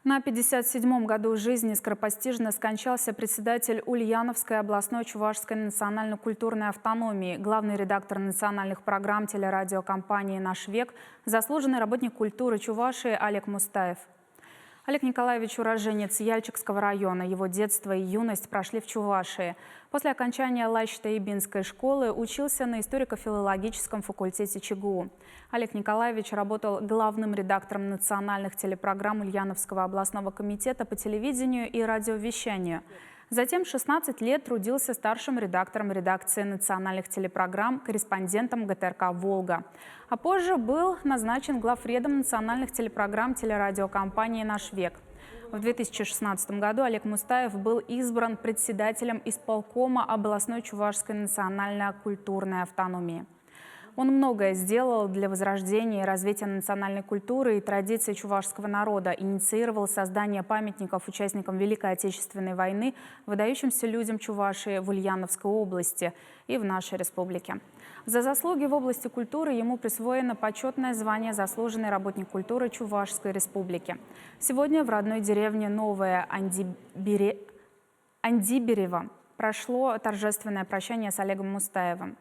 На 57-м году жизни скоропостижно скончался председатель Ульяновской областной чувашской национально-культурной автономии, главный редактор национальных программ телерадиокомпании «Наш век», заслуженный работник культуры Чувашии Олег Мустаев. Олег Николаевич – уроженец Яльчикского района. Его детство и юность прошли в Чувашии. После окончания Лащ-Таибинской школы учился на историко-филологическом факультете ЧГУ. Олег Николаевич работал главным редактором национальных телепрограмм Ульяновского областного комитета по телевидению и радиовещанию. Затем 16 лет трудился старшим редактором редакции национальных телепрограмм, корреспондентом ГТРК «Волга». А позже был назначен главредом национальных телепрограмм телерадиокомпании «Наш век». В 2016 году Олег Мустаев был избран председателем исполкома областной чувашской национально-культурной автономии. Он многое сделал для возрождения и развития национальной культуры и традиций чувашского народа, инициировал создание памятников участникам Великой Отечественной войны, выдающимся людям Чувашии в Ульяновской области и в нашей республике. За заслуги в области культуры ему присвоено почетное звание «Заслуженный работник культуры Чувашской республики». Сегодня в родной деревне Новое Андиберево прошло торжественное прощание с Олегом Мустаевым.